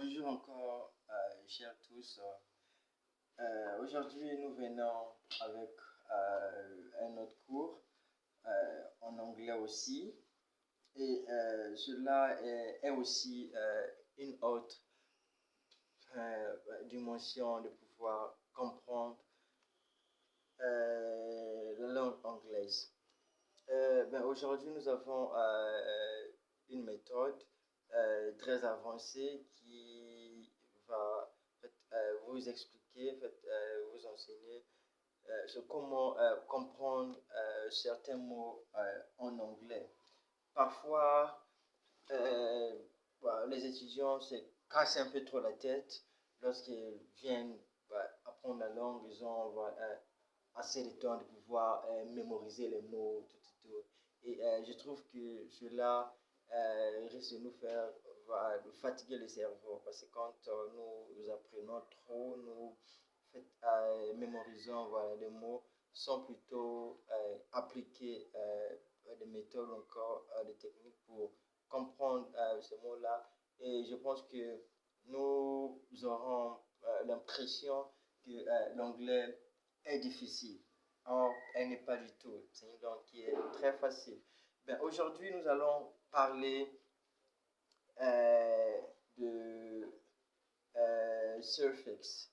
Bonjour encore, chers tous. Aujourd'hui, nous venons avec un autre cours en anglais aussi. Et cela est aussi une autre dimension de pouvoir comprendre la langue anglaise. Aujourd'hui, nous avons une méthode très avancée qui va vous expliquer, vous enseigner sur comment comprendre certains mots en anglais. Parfois, les étudiants se cassent un peu trop la tête lorsqu'ils viennent apprendre la langue. Ils ont assez de temps de pouvoir mémoriser les mots, tout. Et je trouve que cela risque de nous faire de fatiguer le cerveau parce que quand nous apprenons trop, nous mémorisons les mots sans plutôt appliquer des méthodes encore, des techniques pour comprendre ces mots-là. Et je pense que nous aurons l'impression que l'anglais est difficile. Or, elle n'est pas du tout. C'est une langue qui est très facile. Aujourd'hui, nous allons parler de suffix.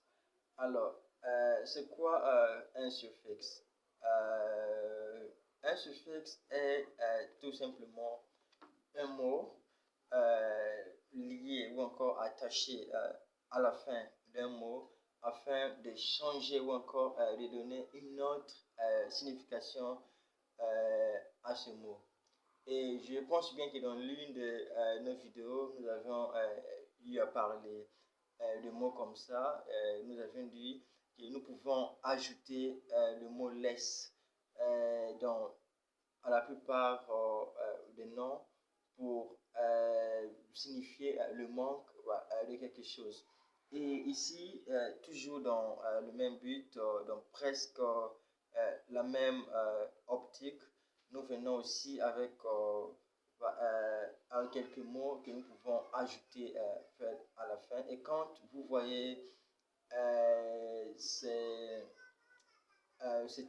Alors, c'est quoi un suffixe? Un suffixe est tout simplement un mot lié ou encore attaché à la fin d'un mot afin de changer ou encore de donner une autre signification à ce mot. Et je pense bien que dans l'une de nos vidéos, nous avons eu à parler de mots comme ça. Nous avions dit que nous pouvons ajouter le mot less à la plupart des noms pour signifier le manque de quelque chose. Et ici, toujours dans le même but, dans presque la même optique, nous venons aussi avec quelques mots que nous pouvons ajouter à la fin. Et quand vous voyez ces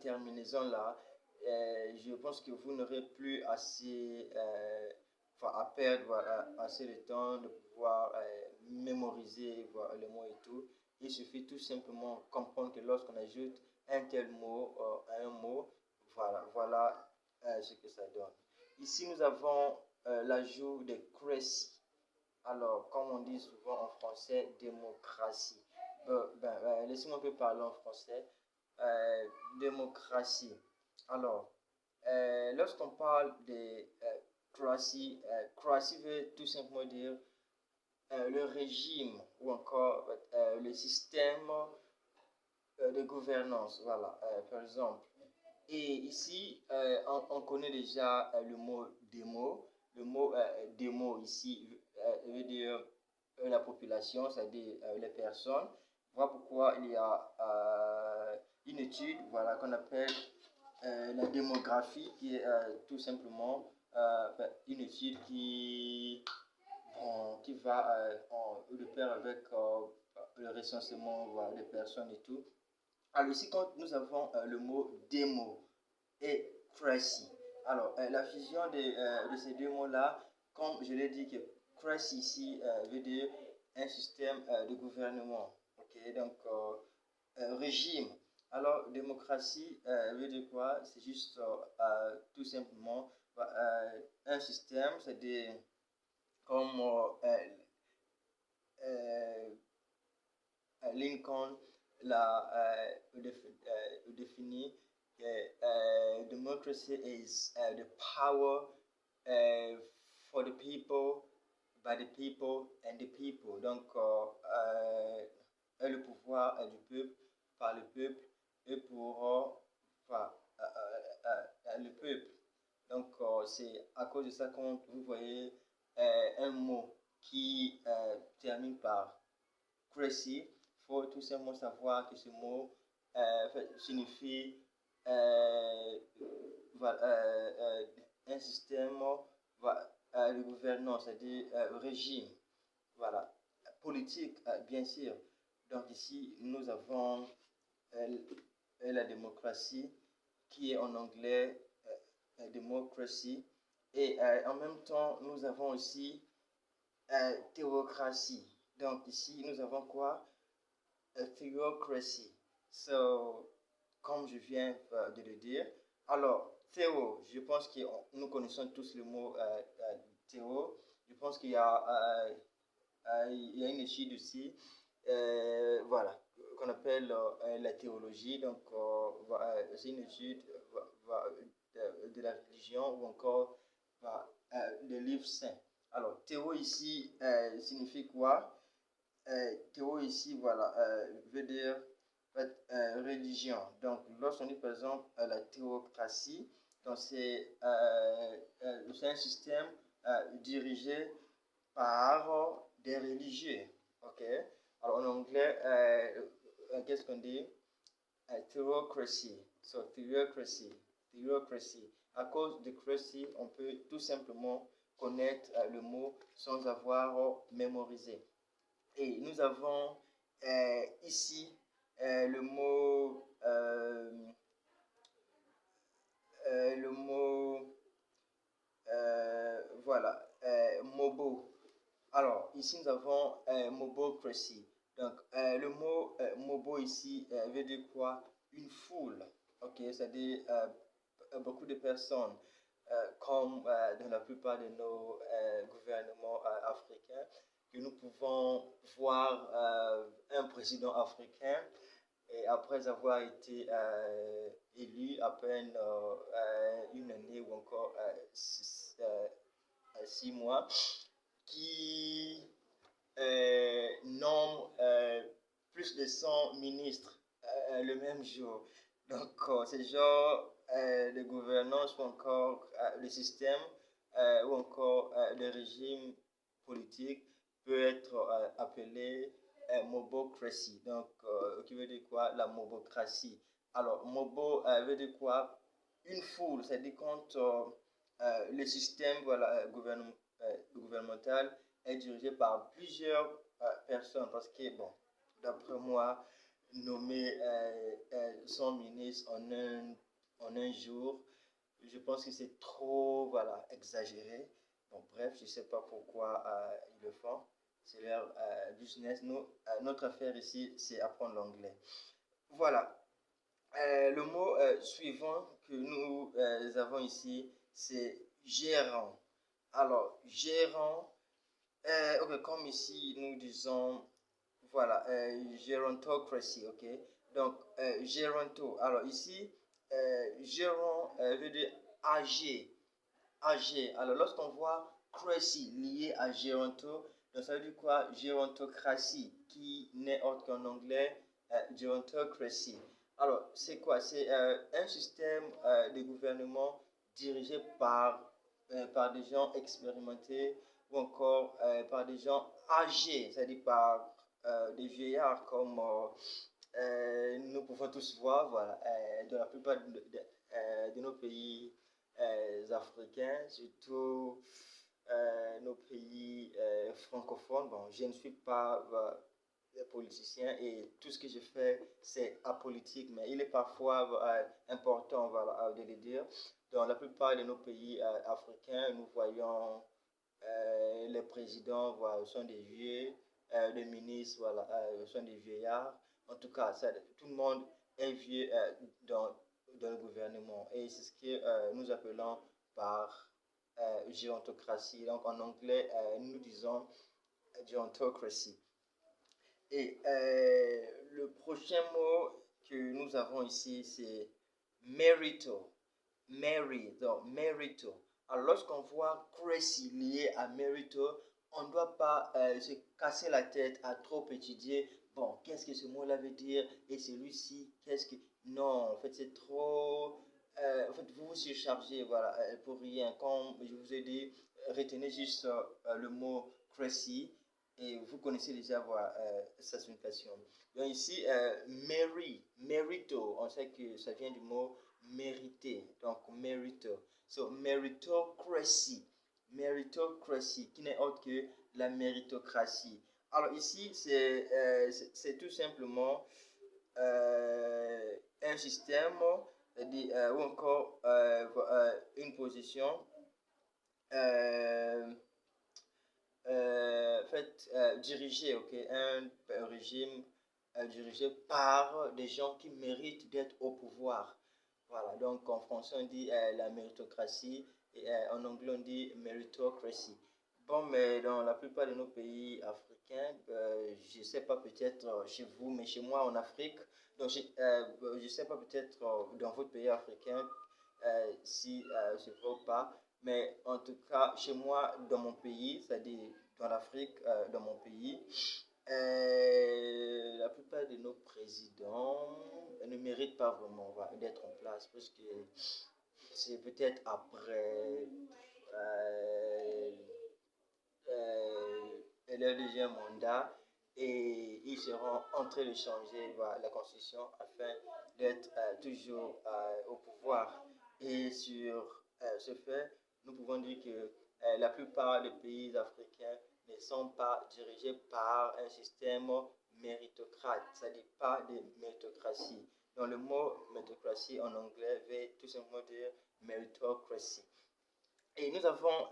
terminaisons-là, je pense que vous n'aurez plus assez à perdre assez de temps de pouvoir mémoriser les mots et tout. Il suffit tout simplement de comprendre que lorsqu'on ajoute un tel mot à un mot, voilà ce que ça donne. Ici, nous avons l'ajout de crazy. Alors, comme on dit souvent en français, démocratie. Laissez-moi un peu parler en français. Démocratie. Alors, lorsqu'on parle de crazy, crazy veut tout simplement dire le régime ou encore le système de gouvernance. Voilà, par exemple. Et ici, on connaît déjà le mot démo. Le mot démo ici veut dire la population, c'est-à-dire les personnes. Voilà pourquoi il y a une étude qu'on appelle la démographie, qui est tout simplement une étude qui va de pair avec le recensement des personnes et tout. Alors ici, quand nous avons le mot démo et crazy, alors la fusion de ces deux mots-là, comme je l'ai dit, que crazy ici veut dire un système de gouvernement, ok, donc régime. Alors démocratie veut dire quoi? C'est juste tout simplement un système, c'est-à-dire comme Lincoln l'a défini. Democracy is the power for the people, by the people and the people. Donc, le pouvoir du peuple, par le peuple et pour le peuple. Donc, c'est à cause de ça quand vous voyez un mot qui termine par crazy, il faut tout simplement savoir que ce mot signifie un système de gouvernance, c'est-à-dire régime, voilà, politique, bien sûr. Donc ici, nous avons la démocratie, qui est en anglais democracy. Et en même temps, nous avons aussi théocratie. Donc ici, nous avons quoi? Theocracy. So, comme je viens de le dire. Alors, théo, je pense que nous connaissons tous le mot théo. Je pense il y a une étude aussi, voilà, qu'on appelle la théologie. Donc, c'est une étude de la religion ou encore des livres saints. Alors, théo ici signifie quoi? Théo ici, voilà, veut dire religion. Donc, lorsqu'on dit par exemple la théocratie, donc c'est un système dirigé par des religieux. Ok. Alors en anglais, qu'est-ce qu'on dit? Theocracy. So theocracy. Theocracy. À cause de cracy, on peut tout simplement connaître le mot sans avoir mémorisé. Et nous avons ici le mot voilà, mobo. Alors, ici, nous avons mobocracy. Donc, le mot mobo ici veut dire quoi? Une foule. Ok, c'est-à-dire beaucoup de personnes, comme dans la plupart de nos gouvernements africains, que nous pouvons voir un président africain et après avoir été élu à peine une année ou encore 6 mois, qui nomme plus de 100 ministres le même jour. Donc, c'est genre de gouvernance ou encore le système ou encore le régime politique peut être appelé mobocracy. Donc, qui veut dire quoi? La mobocratie. Alors, mobo veut dire quoi? Une foule, c'est-à-dire quand le système voilà, gouvernemental est dirigé par plusieurs personnes. Parce que, bon, d'après moi, nommer 100 ministres en un jour, je pense que c'est trop voilà, exagéré. Bon, bref, je ne sais pas pourquoi ils le font. C'est leur business. Nous, notre affaire ici, c'est apprendre l'anglais. Voilà. Le mot suivant que nous avons ici, c'est gérant. Alors, gérant, ok, comme ici, nous disons, voilà, gerontocracy, ok. Donc, géronto. Alors, ici, gérant veut dire âgé. Âgé. Alors, lorsqu'on voit cracy lié à géronto, donc ça veut dire quoi? Gérontocratie, qui n'est autre qu'en anglais gerontocracy. Alors, c'est quoi? C'est un système de gouvernement dirigé par des gens expérimentés ou encore par des gens âgés, c'est-à-dire par des vieillards comme nous pouvons tous voir, voilà, dans la plupart de nos pays africains, surtout nos pays francophones. Bon, je ne suis pas politicien et tout ce que je fais, c'est apolitique, mais il est parfois important voilà, de le dire. Dans la plupart de nos pays africains, nous voyons les présidents voilà, sont des vieux, les ministres voilà, sont des vieillards. En tout cas, tout le monde est vieux dans le gouvernement. Et c'est ce que nous appelons par gérontocratie. Donc en anglais, nous disons gerontocracy. Et le prochain mot que nous avons ici, c'est merito. Donc merito. Alors lorsqu'on voit crazy lié à merito, on ne doit pas se casser la tête à trop étudier. Bon, qu'est-ce que ce mot-là veut dire? Et celui-ci, qu'est-ce que... Non, en fait, c'est trop... en fait, vous vous surchargez, voilà, pour rien. Comme je vous ai dit, retenez juste le mot crazy et vous connaissez déjà voilà, sa signification. Donc ici, merito, on sait que ça vient du mot mériter. Donc, merito. So, meritocracy, qui n'est autre que la méritocratie. Alors ici, c'est tout simplement un système ou encore une position euh, dirigé, ok, un régime dirigé par des gens qui méritent d'être au pouvoir. Voilà, donc en français on dit la méritocratie et en anglais on dit meritocracy. Bon, mais dans la plupart de nos pays africains, je ne sais pas peut-être chez vous, mais chez moi en Afrique, donc je ne sais pas peut-être dans votre pays africain si c'est vrai ou pas, mais en tout cas, chez moi, dans mon pays, c'est-à-dire dans l'Afrique, dans mon pays, la plupart de nos présidents ne méritent pas vraiment d'être en place parce que c'est peut-être après euh, leur deuxième mandat et ils seront en train de changer la constitution afin d'être toujours au pouvoir. Et sur ce fait, nous pouvons dire que la plupart des pays africains ne sont pas dirigés par un système méritocrate, c'est-à-dire pas de méritocratie. Donc le mot méritocratie en anglais veut tout simplement dire meritocracy. Et nous avons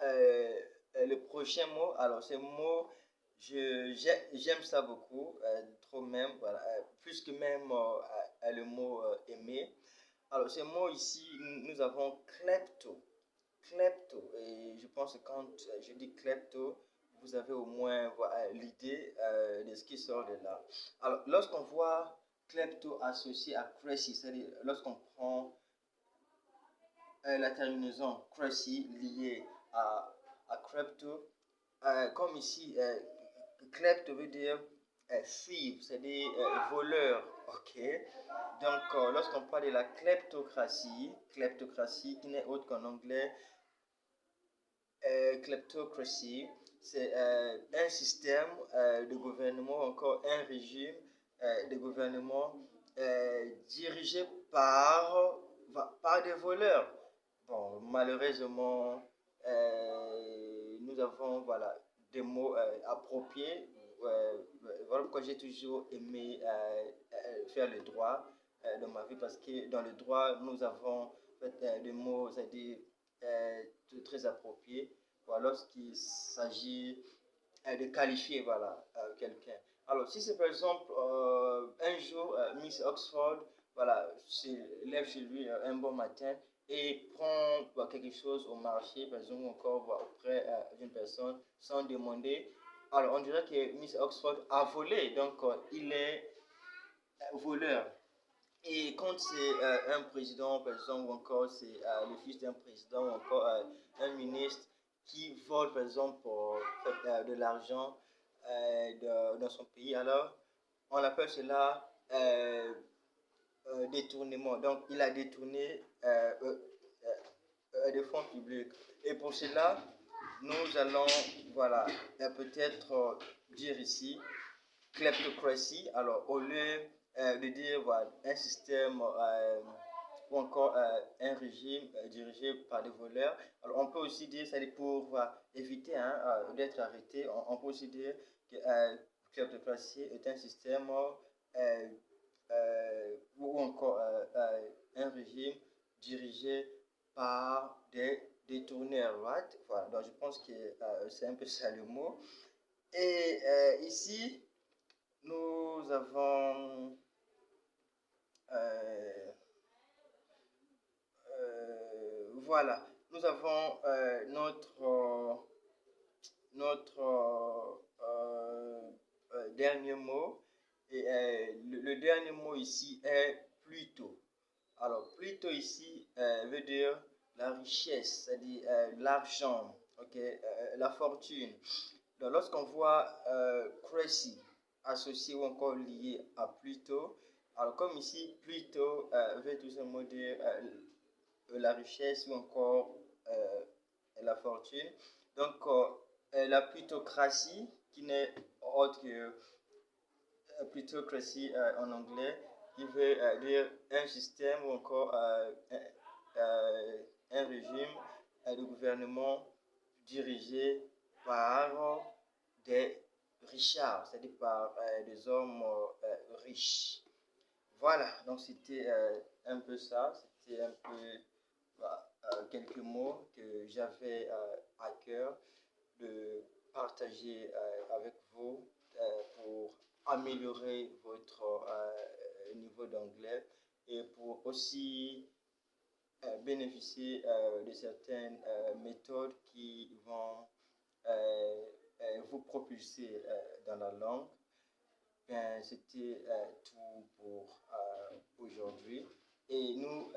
le prochain mot. Alors, ce mot, j'aime ça beaucoup, trop même, voilà, plus que même le mot aimer. Alors, ce mot ici, nous avons klepto. Klepto. Et je pense que quand je dis klepto, vous avez au moins voilà, l'idée de ce qui sort de là. Alors, lorsqu'on voit klepto associé à crazy, c'est-à-dire lorsqu'on prend la terminaison crazy liée à crypto, comme ici, klepto veut dire thief, c'est-à-dire voleur, ok? Donc, lorsqu'on parle de la kleptocratie qui n'est autre qu'en anglais, kleptocracy, c'est un système de gouvernement, encore un régime de gouvernement dirigé par des voleurs. Bon, malheureusement, nous avons voilà, des mots appropriés. Voilà pourquoi j'ai toujours aimé faire le droit dans ma vie, parce que dans le droit, nous avons en fait, des mots, c'est-à-dire très appropriés voilà, lorsqu'il s'agit de qualifier voilà, quelqu'un. Alors, si c'est par exemple un jour Miss Oxford voilà, se lève chez lui un bon matin et prend quelque chose au marché, par exemple, encore auprès d'une personne sans demander, alors on dirait que Miss Oxford a volé, donc il est voleur. Et quand c'est un président, par exemple, ou encore c'est le fils d'un président, ou encore un ministre qui vole, par exemple, de l'argent dans son pays, alors on appelle cela détournement. Donc, il a détourné des fonds publics. Et pour cela, nous allons, voilà, peut-être dire ici kleptocratie. Alors, au lieu de dire voilà, un système ou encore un régime dirigé par des voleurs, alors on peut aussi dire, c'est pour éviter hein, d'être arrêté, on peut aussi dire que kleptocratie est un système ou encore un régime dirigé par des détourneurs, right? Voilà, donc je pense que c'est un peu ça le mot. Et ici, nous avons euh, voilà, nous avons notre dernier mot. Et le dernier mot ici est plutôt. Alors, plutôt ici veut dire la richesse, c'est-à-dire l'argent, ok, la fortune. Donc, lorsqu'on voit crazy associé ou encore lié à plutôt, alors comme ici, plutôt veut tout simplement dire la richesse ou encore la fortune. Donc, la plutocratie, qui n'est autre que plutocratie en anglais, qui veut dire un système ou encore un régime de gouvernement dirigé par des richards, c'est-à-dire par des hommes riches. Voilà, donc c'était un peu ça, c'était un peu quelques mots que j'avais à cœur de partager avec vous pour améliorer votre niveau d'anglais et pour aussi bénéficier de certaines méthodes qui vont vous propulser dans la langue. Ben, c'était tout pour aujourd'hui. Et nous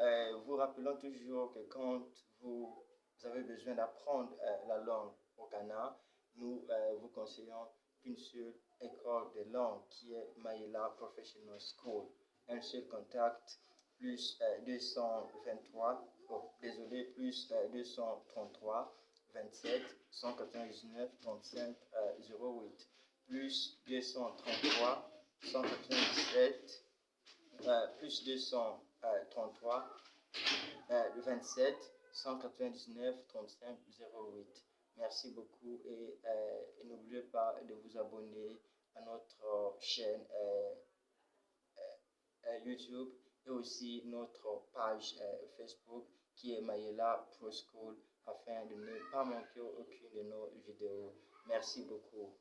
vous rappelons toujours que quand vous avez besoin d'apprendre la langue au Ghana, nous vous conseillons qu'une seule école de langue qui est Maïla Professional School. Un seul contact plus 223, oh, désolé, plus 233 27 199 35 08 plus 233 197 plus 233 27 199 35 08. Merci beaucoup et n'oubliez pas de vous abonner à notre chaîne YouTube et aussi notre page Facebook qui est Mayela Pro School afin de ne pas manquer aucune de nos vidéos. Merci beaucoup.